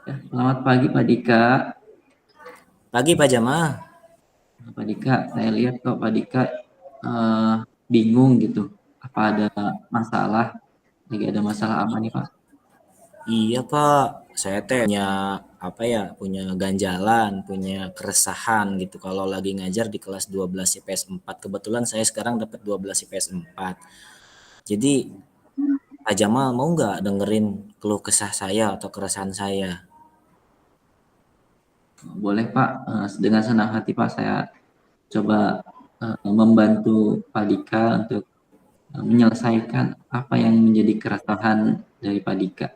Ya, selamat pagi Pak Dika. Pagi Pak Jamal. Pak Dika, saya lihat kok Pak Dika eh, bingung gitu. Apa ada masalah? Lagi ada masalah apa nih Pak? Iya Pak, saya teh punya apa ya, punya ganjalan, punya keresahan gitu kalau lagi ngajar di kelas 12 IPS 4. Kebetulan saya sekarang dapat 12 IPS 4. Jadi Pak Jamal mau nggak dengerin keluh kesah saya atau keresahan saya? Boleh Pak, dengan senang hati Pak saya coba membantu Pak Dika untuk menyelesaikan apa yang menjadi keresahan dari Pak Dika.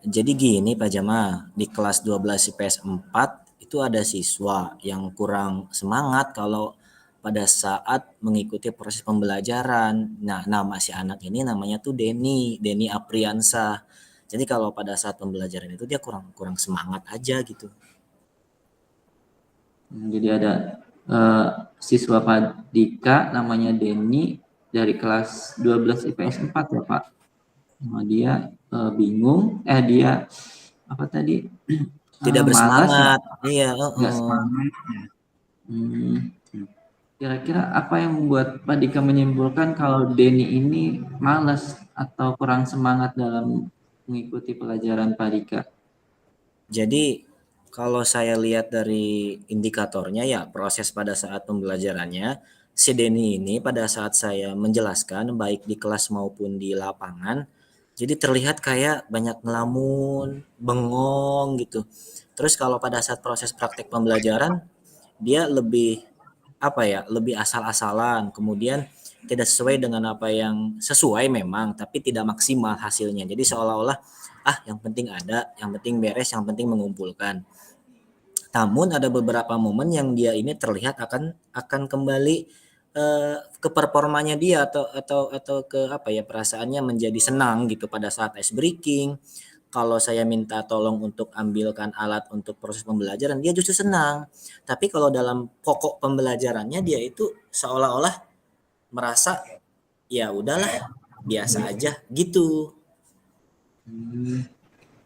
Jadi gini Pak Jamal, di kelas 12 IPS 4 itu ada siswa yang kurang semangat kalau pada saat mengikuti proses pembelajaran. Nah, nama si anak ini namanya tuh Denny Apriansa. Jadi kalau pada saat pembelajaran itu dia kurang kurang semangat aja gitu. Jadi ada eh, siswa Pak Dika namanya Denny dari kelas 12 IPS 4 ya Pak. Dia bingung, dia apa tadi Tidak malas ya, bersemangat. Iya, nggak semangat. Hmm, Kira-kira apa yang membuat Pak Dika menyimpulkan kalau Denny ini malas atau kurang semangat dalam mengikuti pelajaran Pak Dika? Jadi kalau saya lihat dari indikatornya ya proses pada saat pembelajarannya, si Denny ini pada saat saya menjelaskan baik di kelas maupun di lapangan, jadi terlihat kayak banyak ngelamun, bengong gitu. Terus kalau pada saat proses praktek pembelajaran, dia lebih apa ya, lebih asal-asalan, kemudian tidak sesuai dengan apa yang sesuai memang, tapi tidak maksimal hasilnya. Jadi seolah-olah yang penting ada, yang penting beres, yang penting mengumpulkan. Namun ada beberapa momen yang dia ini terlihat akan kembali ke performanya dia atau ke apa ya, perasaannya menjadi senang gitu pada saat ice breaking. Kalau saya minta tolong untuk ambilkan alat untuk proses pembelajaran, dia justru senang. Tapi kalau dalam pokok pembelajarannya dia itu seolah-olah merasa ya udahlah biasa aja gitu. Hmm,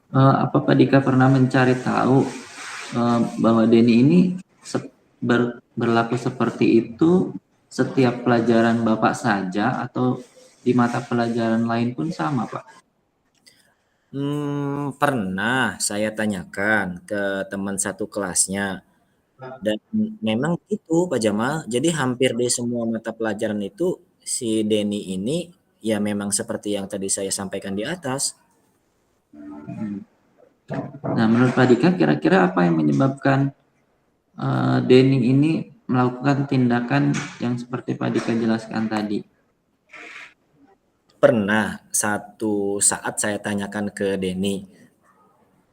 apa Pak Dika pernah mencari tahu bahwa Denny ini berlaku seperti itu setiap pelajaran Bapak saja atau di mata pelajaran lain pun sama Pak? Pernah saya tanyakan ke teman satu kelasnya dan memang itu Pak Jamal. Jadi hampir di semua mata pelajaran itu si Denny ini ya memang seperti yang tadi saya sampaikan di atas. Hmm. Nah, menurut Pak Dika, kira-kira apa yang menyebabkan Denny ini melakukan tindakan yang seperti Pak Dika jelaskan tadi? Pernah satu saat saya tanyakan ke Denny,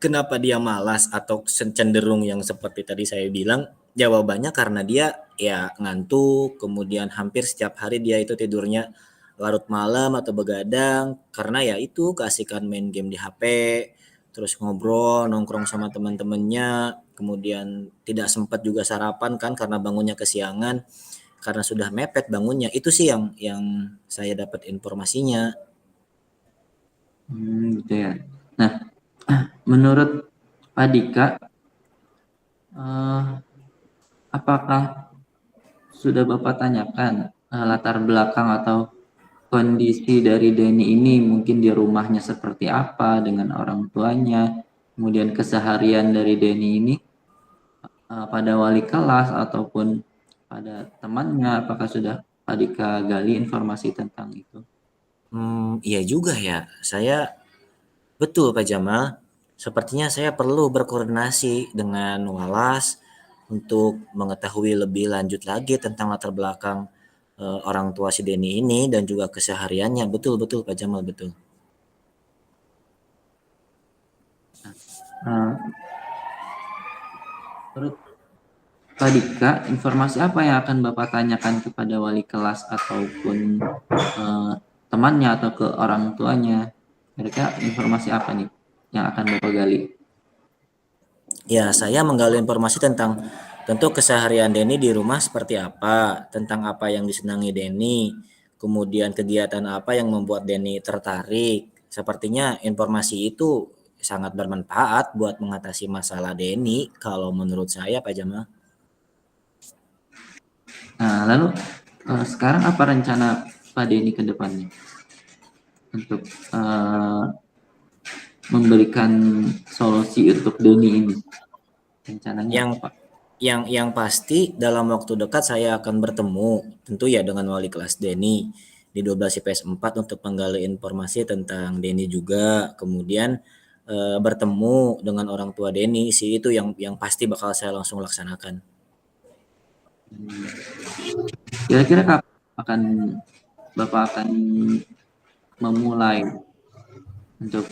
kenapa dia malas atau cenderung yang seperti tadi saya bilang? Jawabannya karena dia ya ngantuk, kemudian hampir setiap hari dia itu tidurnya larut malam atau begadang karena ya itu keasikan main game di HP, terus ngobrol, nongkrong sama teman-temannya, kemudian tidak sempat juga sarapan kan karena bangunnya kesiangan, karena sudah mepet bangunnya. Itu sih yang saya dapat informasinya. Gitu ya. Nah, menurut Pak Dika, eh, apakah sudah Bapak tanyakan latar belakang atau kondisi dari Denny ini mungkin di rumahnya seperti apa dengan orang tuanya, kemudian keseharian dari Denny ini pada wali kelas ataupun pada temannya, apakah sudah Pak Dika gali informasi tentang itu? Iya juga ya. Saya betul Pak Jamal. Sepertinya saya perlu berkoordinasi dengan Walas untuk mengetahui lebih lanjut lagi tentang latar belakang orang tua si Denny ini dan juga kesehariannya. Betul betul Pak Jamal betul. Uh, Menurut Pak Dika, informasi apa yang akan Bapak tanyakan kepada wali kelas ataupun temannya atau ke orang tuanya? Kira-kira informasi apa nih yang akan Bapak gali? Ya, saya menggali informasi tentang tentu keseharian Denny di rumah seperti apa, tentang apa yang disenangi Denny, kemudian kegiatan apa yang membuat Denny tertarik. Sepertinya informasi itu sangat bermanfaat buat mengatasi masalah Denny kalau menurut saya Pak Jamal. Nah, lalu sekarang apa rencana Pak Denny ke depannya untuk memberikan solusi untuk Denny ini? Rencananya Yang apa, Pak? yang pasti dalam waktu dekat saya akan bertemu tentu ya dengan wali kelas Denny di 12 IPS 4 untuk menggali informasi tentang Denny juga. Kemudian bertemu dengan orang tua Denny sih, itu yang pasti bakal saya langsung laksanakan. Kira-kira kapan Bapak akan memulai untuk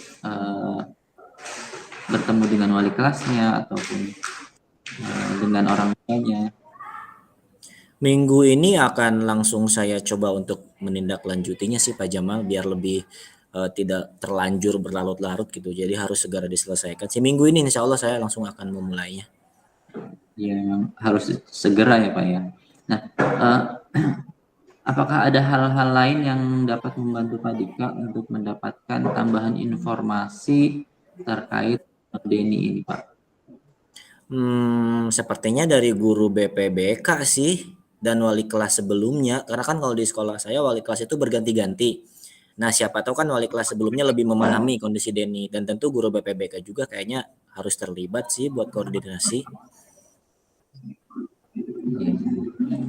bertemu dengan wali kelasnya ataupun dengan orang tuanya? Minggu ini akan langsung saya coba untuk menindaklanjutinya sih Pak Jamal, biar lebih tidak terlanjur berlarut-larut gitu. Jadi harus segera diselesaikan. Si minggu ini insya Allah saya langsung akan memulainya. Yang harus segera ya Pak ya. Nah, apakah ada hal-hal lain yang dapat membantu Pak Dika untuk mendapatkan tambahan informasi terkait Denny ini Pak? Sepertinya dari guru BPBK sih dan wali kelas sebelumnya. Karena kan kalau di sekolah saya wali kelas itu berganti-ganti. Nah, siapa tahu kan wali kelas sebelumnya lebih memahami kondisi Denny, dan tentu guru BPBK juga kayaknya harus terlibat sih buat koordinasi.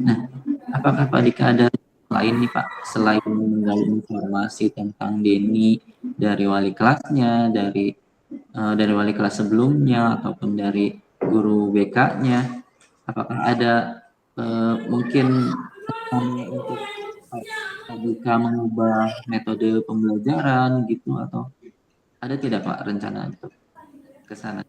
Nah, apakah Pak Dika ada lain nih Pak, selain menggali informasi tentang Denny dari wali kelasnya, dari wali kelas sebelumnya ataupun dari guru BK-nya, apakah ada mungkin untuk Pak Dika mengubah metode pembelajaran gitu, atau ada tidak Pak rencana untuk ke sana?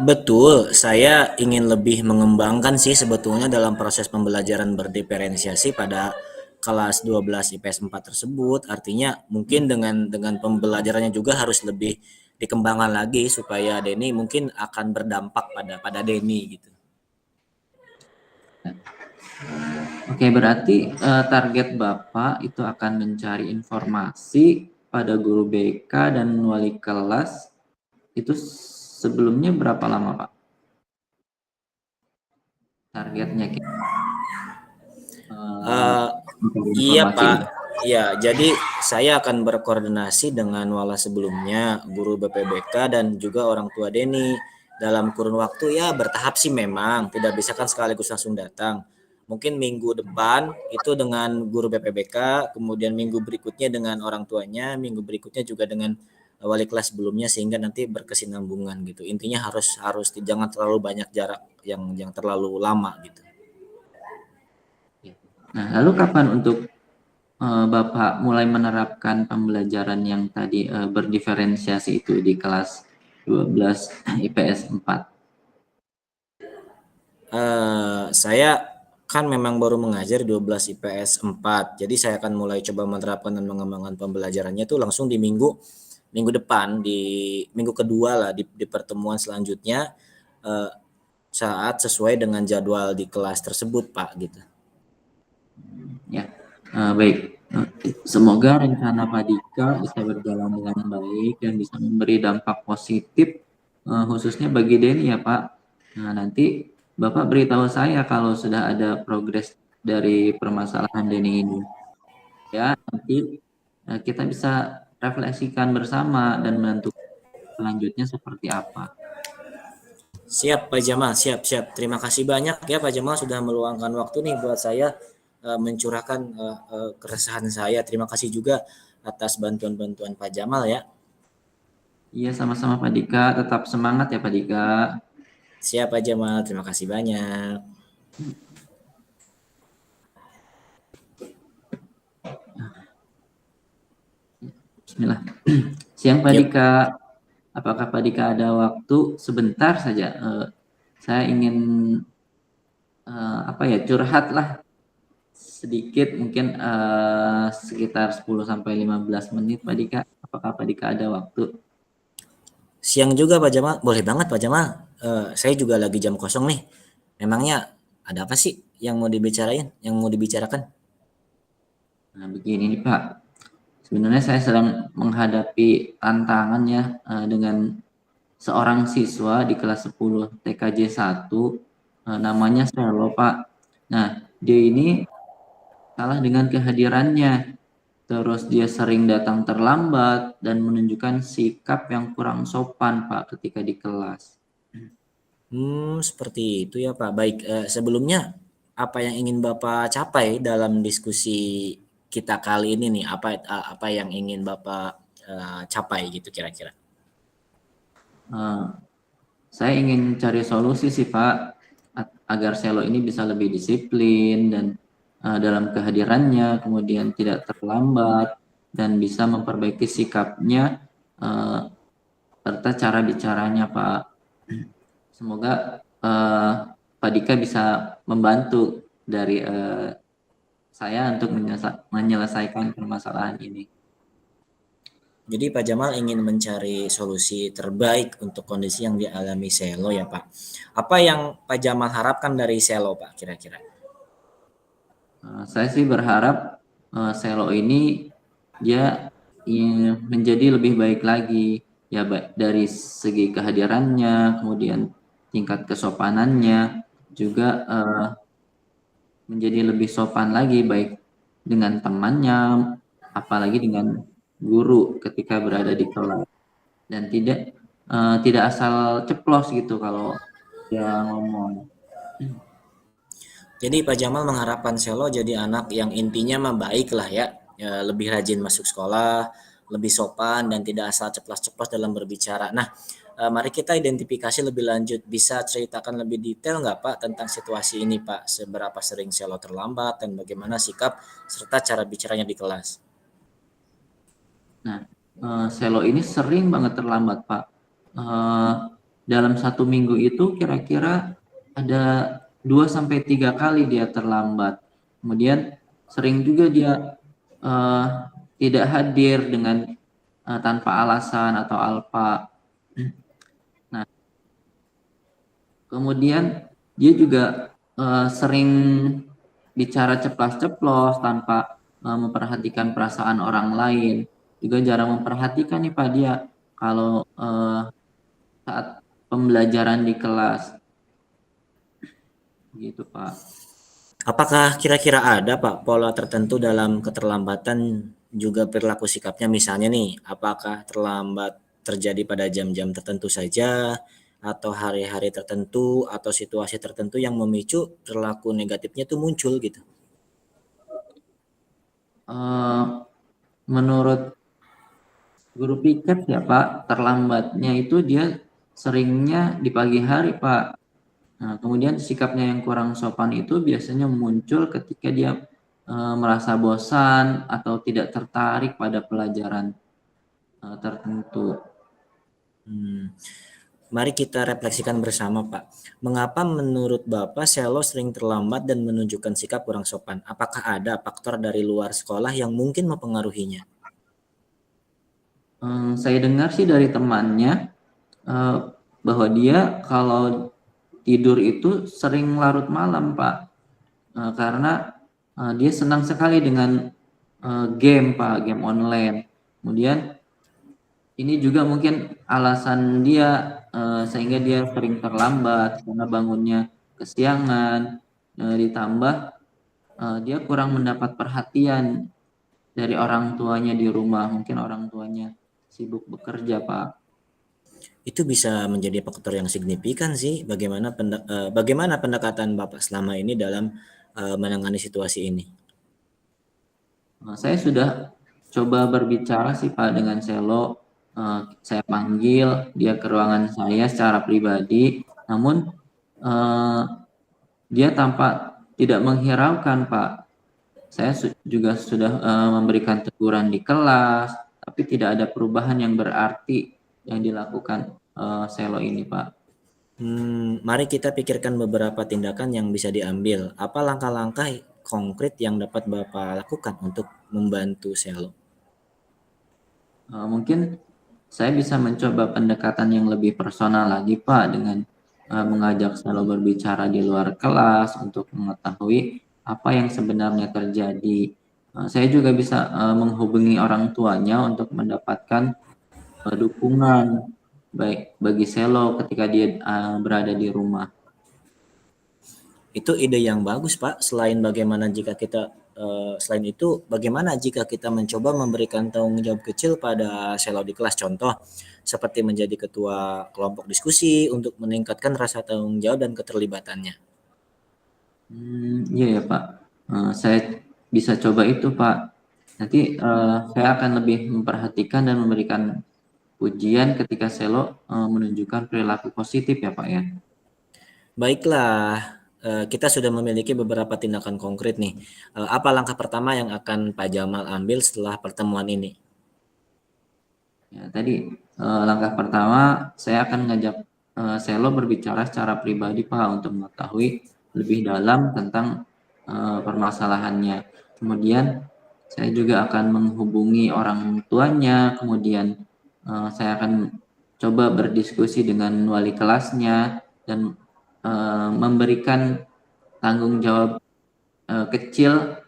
Betul, saya ingin lebih mengembangkan sih sebetulnya dalam proses pembelajaran berdiferensiasi pada kelas 12 IPS 4 tersebut. Artinya mungkin dengan pembelajarannya juga harus lebih dikembangkan lagi supaya Denny mungkin akan berdampak pada Denny gitu. Oke, berarti target Bapak itu akan mencari informasi pada guru BK dan wali kelas itu sebelumnya berapa lama Pak? Targetnya Iya informasi Pak, ini. ya jadi saya akan berkoordinasi dengan wala sebelumnya, guru BPBK dan juga orang tua Denny dalam kurun waktu ya bertahap sih, memang tidak bisa kan sekaligus langsung datang. Mungkin minggu depan itu dengan guru BPBK, kemudian minggu berikutnya dengan orang tuanya, minggu berikutnya juga dengan wali kelas sebelumnya, sehingga nanti berkesinambungan gitu. Intinya harus harus jangan terlalu banyak jarak yang terlalu lama gitu. Nah, lalu kapan untuk Bapak mulai menerapkan pembelajaran yang tadi berdiferensiasi itu di kelas 12 IPS 4? Saya kan memang baru mengajar 12 IPS 4. Jadi saya akan mulai coba menerapkan dan mengembangkan pembelajarannya itu langsung di minggu depan, di minggu kedua lah, di pertemuan selanjutnya, saat sesuai dengan jadwal di kelas tersebut Pak gitu. Ya, baik. Semoga rencana Pak Dika bisa berjalan dengan baik dan bisa memberi dampak positif, khususnya bagi Denny ya Pak. Nah, nanti Bapak beritahu saya kalau sudah ada progres dari permasalahan Denny ini. Ya, nanti kita bisa refleksikan bersama dan menentukan selanjutnya seperti apa. Siap Pak Jamal, siap siap. Terima kasih banyak ya Pak Jamal sudah meluangkan waktu nih buat saya mencurahkan keresahan saya. Terima kasih juga atas bantuan-bantuan Pak Jamal ya. Iya, sama-sama Pak Dika. Tetap semangat ya Pak Dika. Siap Pak Jamal, terima kasih banyak. Bismillah. Siang Pak Yep. Dika. Apakah Pak Dika ada waktu sebentar saja? Saya ingin curhat lah sedikit, mungkin sekitar 10 sampai 15 menit Pak Dika. Apakah Pak Dika ada waktu? Siang juga Pak Jamal, boleh banget Pak Jamal. Saya juga lagi jam kosong nih. Memangnya ada apa sih yang mau dibicarakan? Nah, begini nih Pak. sebenarnya saya sedang menghadapi tantangan ya dengan seorang siswa di kelas 10 TKJ 1, namanya Selo, Pak. Nah, dia ini salah dengan kehadirannya. Terus dia sering datang terlambat dan menunjukkan sikap yang kurang sopan, Pak, ketika di kelas. Seperti itu ya Pak. Baik, sebelumnya apa yang ingin Bapak capai dalam diskusi kita kali ini nih? Apa yang ingin Bapak capai gitu kira-kira? Eh, saya ingin cari solusi sih, Pak, agar Selo ini bisa lebih disiplin dan dalam kehadirannya, kemudian tidak terlambat dan bisa memperbaiki sikapnya eh, serta cara bicaranya, Pak. Semoga Pak Dika bisa membantu dari saya untuk menyelesaikan permasalahan ini. Jadi Pak Jamal ingin mencari solusi terbaik untuk kondisi yang dialami Selo ya Pak. Apa yang Pak Jamal harapkan dari Selo Pak kira-kira? Saya sih berharap Selo ini dia menjadi lebih baik lagi ya, baik dari segi kehadirannya, kemudian tingkat kesopanannya juga menjadi lebih sopan lagi baik dengan temannya, apalagi dengan guru ketika berada di kelas, dan tidak asal ceplos gitu kalau dia ngomong. Jadi Pak Jamal mengharapkan Selo jadi anak yang intinya mah baik lah ya. Ya, lebih rajin masuk sekolah, lebih sopan dan tidak asal ceplas-ceplos dalam berbicara. Nah, mari kita identifikasi lebih lanjut. Bisa ceritakan lebih detail nggak Pak tentang situasi ini Pak? Seberapa sering Selo terlambat dan bagaimana sikap serta cara bicaranya di kelas? Nah, Selo ini sering banget terlambat, Pak. Eh, dalam 1 minggu itu kira-kira ada 2 sampai 3 kali dia terlambat. Kemudian sering juga dia eh, tidak hadir dengan tanpa alasan atau alpa. Nah, kemudian dia juga sering bicara ceplas-ceplos tanpa memperhatikan perasaan orang lain. Juga jarang memperhatikan nih Pak dia kalau saat pembelajaran di kelas gitu Pak. Apakah kira-kira ada Pak pola tertentu dalam keterlambatan juga perilaku sikapnya misalnya nih, apakah terlambat terjadi pada jam-jam tertentu saja atau hari-hari tertentu atau situasi tertentu yang memicu perilaku negatifnya tuh muncul gitu? Eh, menurut guru piket ya Pak, terlambatnya itu dia seringnya di pagi hari Pak. Nah, kemudian sikapnya yang kurang sopan itu biasanya muncul ketika dia merasa bosan atau tidak tertarik pada pelajaran tertentu. Hmm. Mari kita refleksikan bersama Pak. Mengapa menurut Bapak Selo sering terlambat dan menunjukkan sikap kurang sopan? Apakah ada faktor dari luar sekolah yang mungkin mempengaruhinya? Saya dengar sih dari temannya eh, bahwa dia kalau tidur itu sering larut malam, Pak. Karena dia senang sekali dengan game, Pak, game online. Kemudian ini juga mungkin alasan dia sehingga dia sering terlambat karena bangunnya kesiangan, ditambah dia kurang mendapat perhatian dari orang tuanya di rumah. Mungkin orang tuanya sibuk bekerja, Pak. Itu bisa menjadi faktor yang signifikan sih. Bagaimana pendekatan Bapak selama ini dalam menangani situasi ini? Saya sudah coba berbicara sih Pak dengan Selo. Saya panggil dia ke ruangan saya secara pribadi, namun eh, dia tampak tidak menghiraukan Pak. Saya juga sudah memberikan teguran di kelas, tapi tidak ada perubahan yang berarti yang dilakukan Selo ini Pak. Mari kita pikirkan beberapa tindakan yang bisa diambil. Apa langkah-langkah konkret yang dapat Bapak lakukan untuk membantu Selo? Mungkin saya bisa mencoba pendekatan yang lebih personal lagi Pak dengan mengajak Selo berbicara di luar kelas untuk mengetahui apa yang sebenarnya terjadi. Saya juga bisa menghubungi orang tuanya untuk mendapatkan dukungan baik bagi Selo ketika dia berada di rumah. Itu ide yang bagus, Pak. Selain itu, bagaimana jika kita mencoba memberikan tanggung jawab kecil pada selo di kelas, contoh seperti menjadi ketua kelompok diskusi untuk meningkatkan rasa tanggung jawab dan keterlibatannya. Iya ya Pak. Saya bisa coba itu Pak. Nanti saya akan lebih memperhatikan dan memberikan pujian ketika Selo menunjukkan perilaku positif ya Pak ya. Baiklah, kita sudah memiliki beberapa tindakan konkret nih. Apa langkah pertama yang akan Pak Jamal ambil setelah pertemuan ini? Ya, tadi langkah pertama saya akan ngajak Selo berbicara secara pribadi Pak untuk mengetahui lebih dalam tentang permasalahannya. Kemudian saya juga akan menghubungi orang tuanya, kemudian saya akan coba berdiskusi dengan wali kelasnya dan memberikan tanggung jawab kecil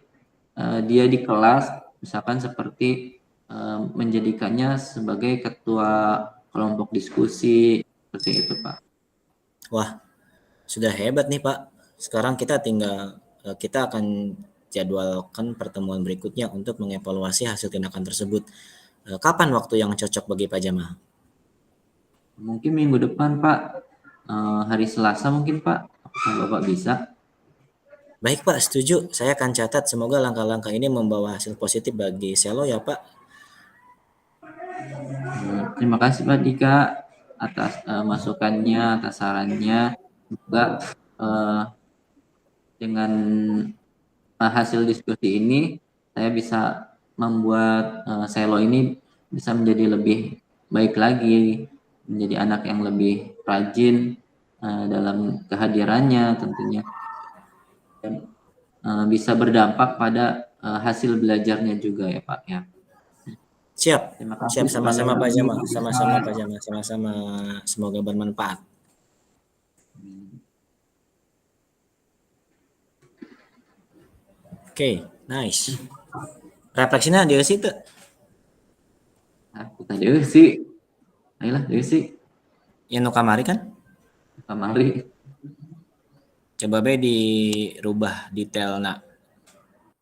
dia di kelas, misalkan seperti menjadikannya sebagai ketua kelompok diskusi seperti itu Pak. Wah, sudah hebat nih Pak. Sekarang kita akan jadwalkan pertemuan berikutnya untuk mengevaluasi hasil tindakan tersebut. Kapan waktu yang cocok bagi Pak Jamal? Mungkin minggu depan Pak, hari Selasa mungkin Pak, apakah Bapak bisa? Baik Pak, setuju. Saya akan catat, semoga langkah-langkah ini membawa hasil positif bagi Selo ya Pak. Terima kasih Pak Dika atas masukannya, atas sarannya. Semoga eh, dengan hasil diskusi ini saya bisa membuat Selo ini bisa menjadi lebih baik lagi, menjadi anak yang lebih rajin dalam kehadirannya tentunya, dan bisa berdampak pada hasil belajarnya juga ya Pak ya. Siap, Terima siap kasih sekali sama-sama Pak lagi Jamal, Pak Dika. sama-sama Pak Jamal, sama-sama. Semoga bermanfaat. Oke, nice. Refleksinya dia situ. Nah, kita deh sih, ayolah deh sih Yang kamari kan? kamari. Coba be dirubah detail nak.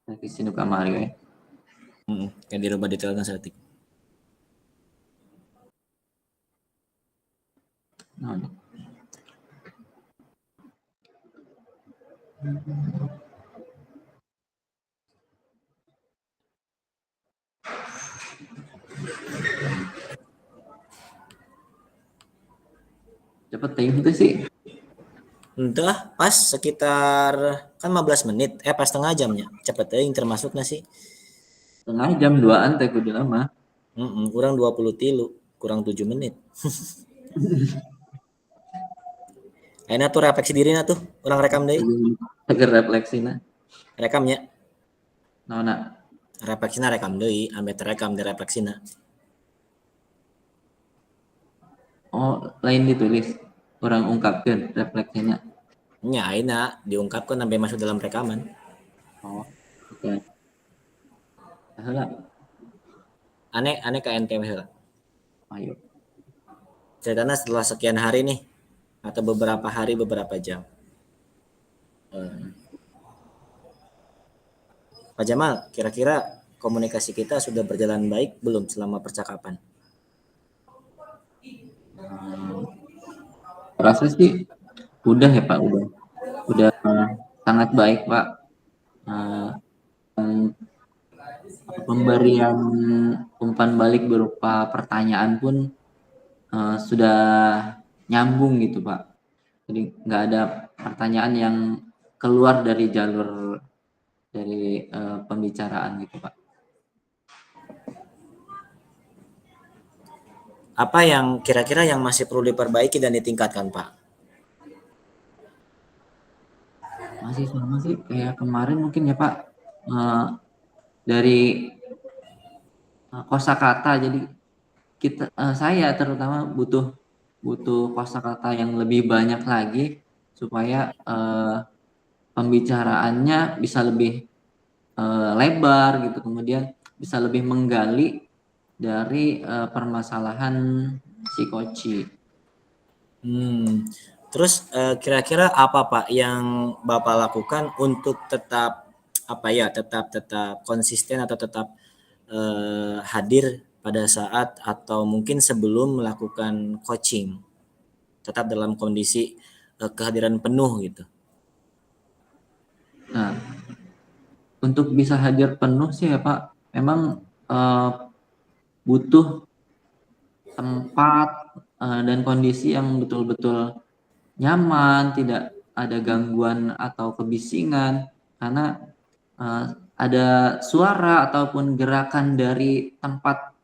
Di sini kamari ya. Kayak dirubah detailnya setik. Nah, cepet itu sih. Entah, pas sekitar kan 15 menit, pas setengah jamnya. Cepet yang termasuk nasi. Setengah jam duaan teh kudu lama. Kurang 20 tilu, kurang 7 menit. Aina tuh refleksi diri tuh, orang rekam deh. Agar refleksina. Rekamnya. Nona. Refleksina rekam deh, ambil terekam di refleksina. Oh, lain ditulis. Kurang ungkapkan refleksinya. Nya Aina diungkapkan sampai masuk dalam rekaman. Oh, oke. Lah, Aneh ke NTW lah. ayo. Ceritanya setelah sekian hari nih, atau beberapa hari, beberapa jam. Pak Jamal, kira-kira komunikasi kita sudah berjalan baik belum selama percakapan? Rasa sih udah ya Pak, udah sangat baik Pak. Pemberian umpan balik berupa pertanyaan pun sudah nyambung gitu Pak. Jadi nggak ada pertanyaan yang keluar dari jalur dari pembicaraan gitu Pak. Apa yang kira-kira yang masih perlu diperbaiki dan ditingkatkan, Pak? Masih sama sih kayak kemarin mungkin ya Pak. Dari kosakata, jadi saya terutama butuh kosakata yang lebih banyak lagi supaya pembicaraannya bisa lebih lebar gitu, kemudian bisa lebih menggali dari permasalahan si Koci. Terus kira-kira apa Pak yang Bapak lakukan untuk tetap tetap konsisten atau tetap hadir pada saat atau mungkin sebelum melakukan coaching, tetap dalam kondisi kehadiran penuh gitu. Nah, untuk bisa hadir penuh sih ya Pak, memang butuh tempat dan kondisi yang betul-betul nyaman, tidak ada gangguan atau kebisingan, karena ada suara ataupun gerakan dari tempat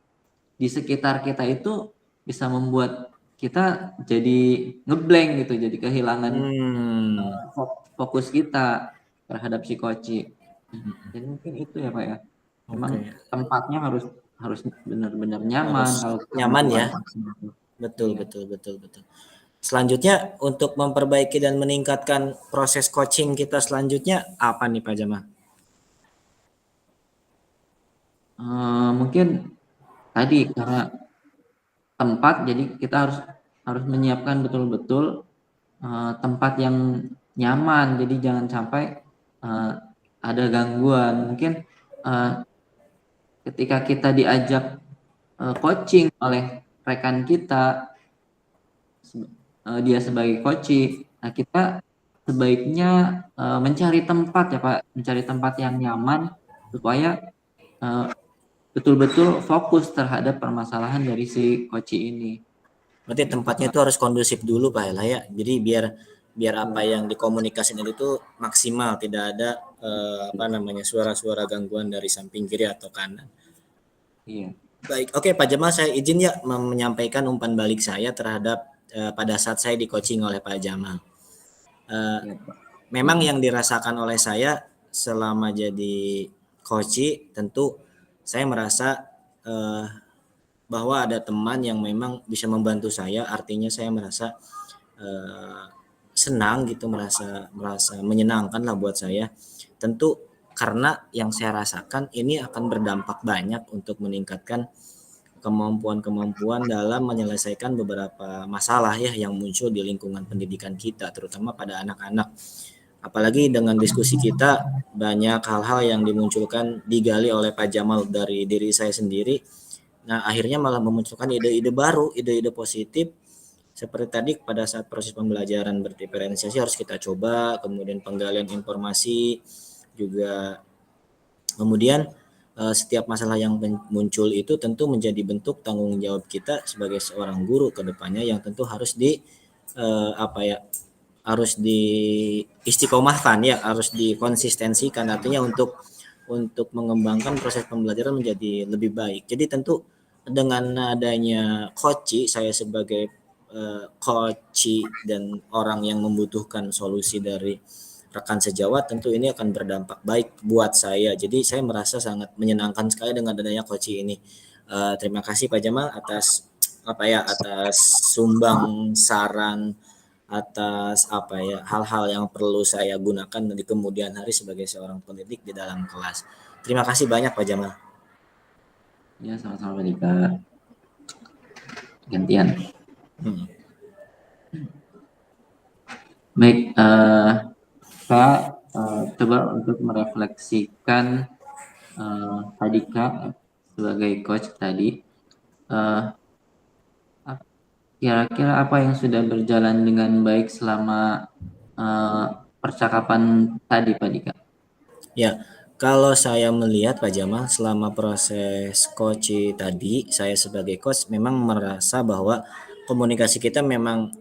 di sekitar kita itu bisa membuat kita jadi ngeblank gitu, jadi kehilangan fokus kita terhadap si Koci. Jadi mungkin itu ya Pak ya. Memang Oke. tempatnya harus harus benar-benar nyaman Harus kalau kita nyaman ya. melakukan itu. Betul, Iya. betul, betul, betul. Selanjutnya untuk memperbaiki dan meningkatkan proses coaching kita selanjutnya apa nih Pak Jamal? Mungkin tadi karena tempat, jadi kita harus harus menyiapkan betul-betul tempat yang nyaman. Jadi jangan sampai ada gangguan. Mungkin ketika kita diajak coaching oleh rekan kita, dia sebagai coach, nah kita sebaiknya mencari tempat ya Pak, mencari tempat yang nyaman supaya betul-betul fokus terhadap permasalahan dari si coach ini. Berarti Itu tempatnya Pak. itu harus kondusif dulu Pak ya. Jadi biar biar apa yang dikomunikasikan itu maksimal, tidak ada suara-suara gangguan dari samping kiri atau kanan. Iya. Baik, oke Pak Jamal, saya izin ya menyampaikan umpan balik saya terhadap pada saat saya di coaching oleh Pak Jamal. Iya Pak. Memang yang dirasakan oleh saya selama jadi coach, tentu saya merasa bahwa ada teman yang memang bisa membantu saya, artinya saya merasa senang gitu, merasa menyenangkan lah buat saya. Tentu karena yang saya rasakan ini akan berdampak banyak untuk meningkatkan kemampuan-kemampuan dalam menyelesaikan beberapa masalah ya yang muncul di lingkungan pendidikan kita, terutama pada anak-anak. Apalagi dengan diskusi kita banyak hal-hal yang dimunculkan, digali oleh Pak Jamal dari diri saya sendiri. Nah, akhirnya malah memunculkan ide-ide baru, ide-ide positif. Seperti tadi pada saat proses pembelajaran berdiferensiasi harus kita coba, kemudian penggalian informasi juga, kemudian setiap masalah yang muncul itu tentu menjadi bentuk tanggung jawab kita sebagai seorang guru ke depannya yang tentu harus harus di istiqomahkan ya, harus dikonsistensikan, artinya untuk mengembangkan proses pembelajaran menjadi lebih baik. Jadi tentu dengan adanya coach, saya sebagai coach dan orang yang membutuhkan solusi dari rekan sejawat, tentu ini akan berdampak baik buat saya. Jadi saya merasa sangat menyenangkan sekali dengan adanya coach ini. Terima kasih Pak Jamal atas atas sumbang saran, atas hal-hal yang perlu saya gunakan di kemudian hari sebagai seorang pendidik di dalam kelas. Terima kasih banyak Pak Jamal. Ya, sama-sama Dika. Gantian. Baik, saya coba untuk merefleksikan Hadika sebagai coach tadi. Kira-kira apa yang sudah berjalan dengan baik selama percakapan tadi, Pak Dika? Ya, kalau saya melihat Pak Jamal selama proses coach tadi, saya sebagai coach memang merasa bahwa komunikasi kita memang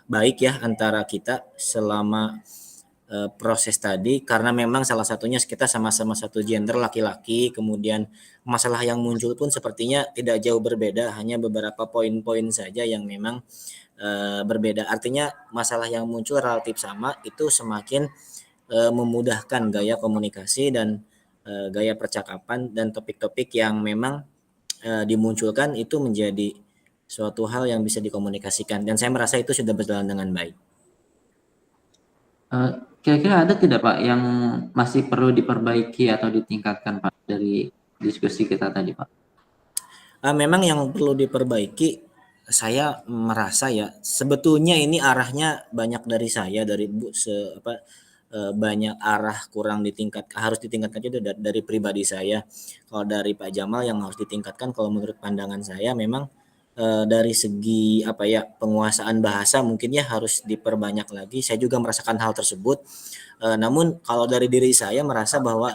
baik ya antara kita selama proses tadi, karena memang salah satunya kita sama-sama satu gender laki-laki, kemudian masalah yang muncul pun sepertinya tidak jauh berbeda, hanya beberapa poin-poin saja yang memang berbeda. Artinya masalah yang muncul relatif sama, itu semakin memudahkan gaya komunikasi dan gaya percakapan dan topik-topik yang memang dimunculkan itu menjadi suatu hal yang bisa dikomunikasikan, dan saya merasa itu sudah berjalan dengan baik. Kira-kira ada tidak Pak yang masih perlu diperbaiki atau ditingkatkan Pak dari diskusi kita tadi Pak? Memang yang perlu diperbaiki, saya merasa ya sebetulnya ini arahnya banyak dari saya dari banyak arah kurang harus ditingkatkan itu dari pribadi saya. Kalau dari Pak Jamal yang harus ditingkatkan kalau menurut pandangan saya memang dari segi penguasaan bahasa mungkin ya harus diperbanyak lagi. Saya juga merasakan hal tersebut. Namun kalau dari diri saya merasa bahwa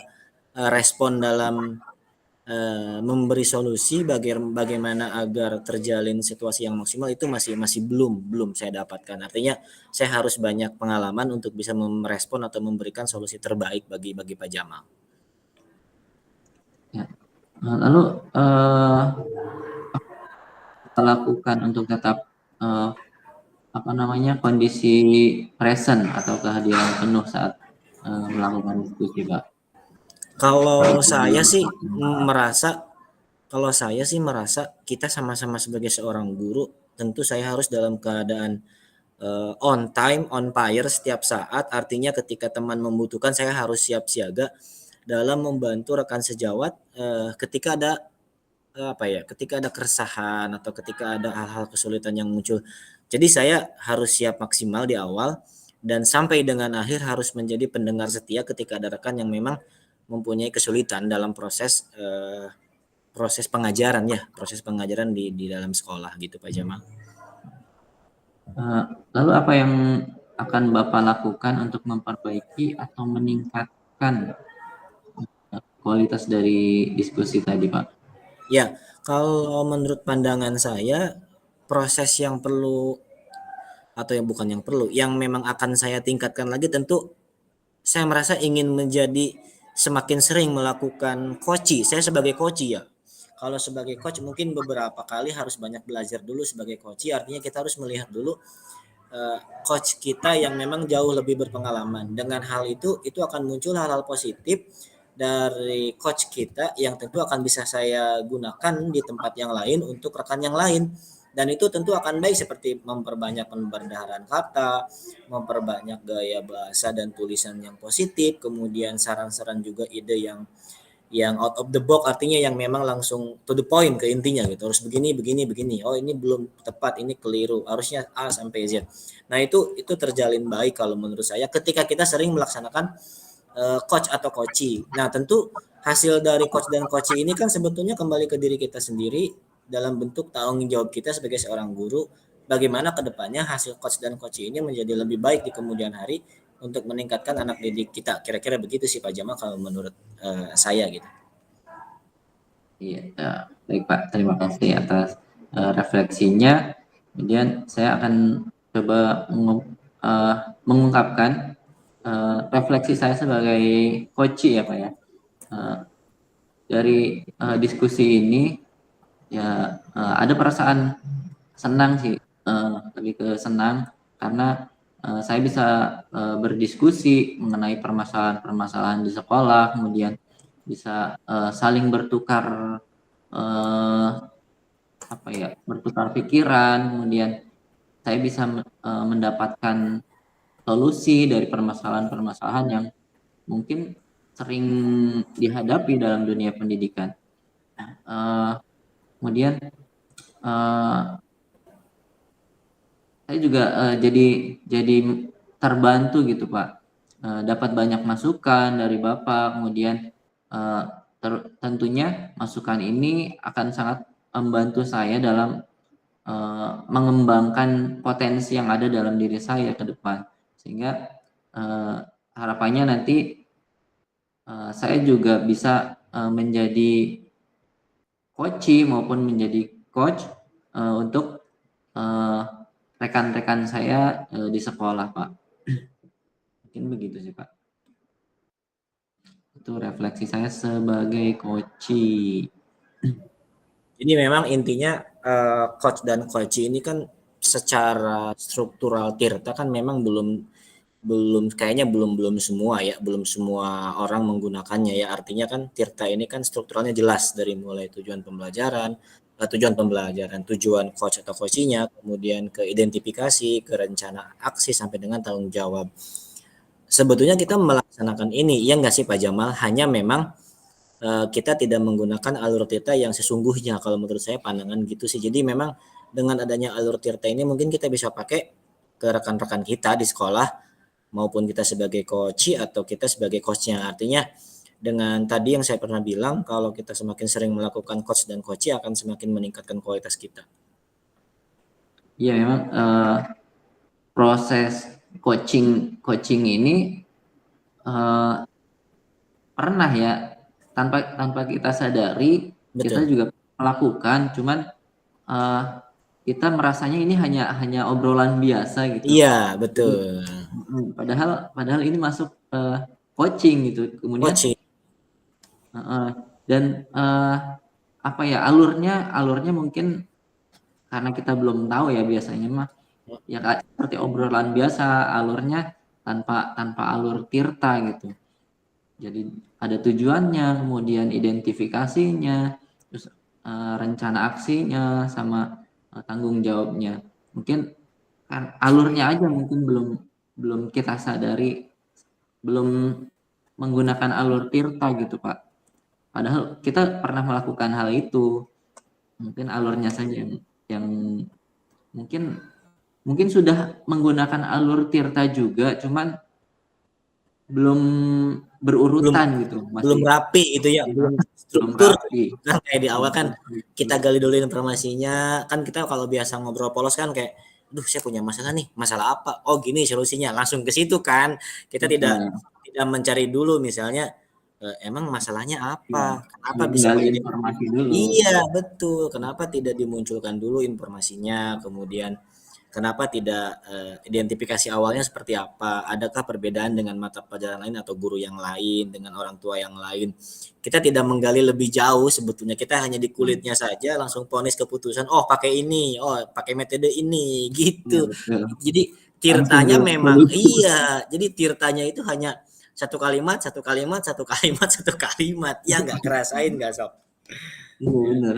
respon dalam memberi solusi bagaimana agar terjalin situasi yang maksimal itu masih masih belum saya dapatkan. Artinya saya harus banyak pengalaman untuk bisa merespon atau memberikan solusi terbaik bagi Pak Jamal. Ya. Lalu kita lakukan untuk tetap kondisi present atau kehadiran penuh saat melakukan diskusi Pak. Kalau Baik saya di sih merasa Kalau saya sih merasa kita sama-sama sebagai seorang guru, tentu saya harus dalam keadaan on time, on fire setiap saat. Artinya ketika teman membutuhkan, saya harus siap siaga dalam membantu rekan sejawat ketika ada ketika ada keresahan atau ketika ada hal-hal kesulitan yang muncul. Jadi saya harus siap maksimal di awal dan sampai dengan akhir harus menjadi pendengar setia ketika ada rekan yang memang mempunyai kesulitan dalam proses pengajaran di dalam sekolah gitu Pak Jamal. Lalu apa yang akan Bapak lakukan untuk memperbaiki atau meningkatkan kualitas dari diskusi tadi Pak? Ya, kalau menurut pandangan saya proses yang perlu atau yang bukan yang perlu, yang memang akan saya tingkatkan lagi tentu saya merasa ingin menjadi semakin sering melakukan coaching. Saya sebagai coach ya. Kalau sebagai coach mungkin beberapa kali harus banyak belajar dulu sebagai coach. Artinya kita harus melihat dulu coach kita yang memang jauh lebih berpengalaman. Dengan hal itu akan muncul hal-hal positif dari coach kita yang tentu akan bisa saya gunakan di tempat yang lain untuk rekan yang lain. Dan itu tentu akan baik seperti memperbanyak pemberdaharan kata, memperbanyak gaya bahasa dan tulisan yang positif, kemudian saran-saran juga ide yang out of the box, artinya yang memang langsung to the point, ke intinya gitu, harus begini begini begini, oh ini belum tepat, ini keliru, harusnya A sampai Z. Nah itu terjalin baik kalau menurut saya ketika kita sering melaksanakan coach atau coaching. Nah tentu hasil dari coach dan coaching ini kan sebetulnya kembali ke diri kita sendiri dalam bentuk tanggung jawab kita sebagai seorang guru, bagaimana kedepannya hasil coach dan coaching ini menjadi lebih baik di kemudian hari untuk meningkatkan anak didik kita. Kira-kira begitu sih Pak Jamal kalau menurut saya gitu. Iya, baik Pak, terima kasih atas refleksinya. Kemudian saya akan coba mengungkapkan refleksi saya sebagai coach ya Pak ya. Dari diskusi ini ya ada perasaan senang sih, lebih ke senang karena saya bisa berdiskusi mengenai permasalahan-permasalahan di sekolah, kemudian bisa saling bertukar bertukar pikiran, kemudian saya bisa mendapatkan solusi dari permasalahan-permasalahan yang mungkin sering dihadapi dalam dunia pendidikan. Kemudian saya juga jadi terbantu gitu Pak, dapat banyak masukan dari Bapak, kemudian tentunya masukan ini akan sangat membantu saya dalam mengembangkan potensi yang ada dalam diri saya ke depan, sehingga harapannya nanti saya juga bisa menjadi coach maupun menjadi coach untuk rekan-rekan saya di sekolah Pak. Mungkin begitu sih Pak. Itu refleksi saya sebagai coach. Jadi memang intinya coach dan coach ini kan secara struktural Tirta kan memang kayaknya belum semua ya, belum semua orang menggunakannya ya. Artinya kan Tirta ini kan strukturalnya jelas dari mulai tujuan pembelajaran, tujuan coach atau coachingnya, kemudian ke identifikasi, ke rencana aksi sampai dengan tanggung jawab. sebetulnya kita melaksanakan ini, iya nggak sih Pak Jamal? Hanya memang kita tidak menggunakan alur tirta yang sesungguhnya, kalau menurut saya pandangan gitu sih. Jadi memang dengan adanya alur tirta ini mungkin kita bisa pakai ke rekan-rekan kita di sekolah, maupun kita sebagai coach atau kita sebagai coachnya. Artinya dengan tadi yang saya pernah bilang, kalau kita semakin sering melakukan coach dan coach akan semakin meningkatkan kualitas kita. Iya memang proses coaching ini pernah ya tanpa kita sadari kita Betul. juga melakukan, cuman uh, kita merasanya ini hanya obrolan biasa gitu. Iya, Jadi, betul. padahal ini masuk coaching gitu. Kemudian Coaching. dan apa ya, alurnya mungkin karena kita belum tahu ya, biasanya mah ya seperti obrolan biasa, alurnya tanpa alur tirta gitu. Jadi ada tujuannya, kemudian identifikasinya, terus rencana aksinya, sama tanggung jawabnya. Mungkin kan alurnya aja mungkin belum kita sadari, belum menggunakan alur tirta gitu Pak. Padahal kita pernah melakukan hal itu. Mungkin alurnya saja yang mungkin sudah menggunakan alur tirta juga, cuman belum belum berurutan gitu, belum masih rapi itu ya, belum belum struktur rapi. kan, kayak di awal kan kita gali dulu informasinya kan. Kita kalau biasa ngobrol polos kan kayak, duh saya punya masalah nih, masalah apa, oh gini solusinya, langsung ke situ kan. Kita tidak Betul. tidak mencari dulu misalnya emang masalahnya Iya, apa, kenapa bisa menggali kayak gitu. informasi dulu. Iya betul, kenapa tidak dimunculkan dulu informasinya, kemudian kenapa tidak identifikasi awalnya seperti apa, adakah perbedaan dengan mata pelajaran lain atau guru yang lain, dengan orang tua yang lain. Kita tidak menggali lebih jauh, sebetulnya kita hanya di kulitnya saja langsung vonis keputusan, oh pakai ini, oh pakai metode ini Iya gitu. betul. Jadi Langsung tirtanya ke memang solusi. iya, jadi tirtanya itu hanya satu kalimat, satu kalimat, satu kalimat, satu kalimat, ya nggak kerasain nggak sob. Iya benar.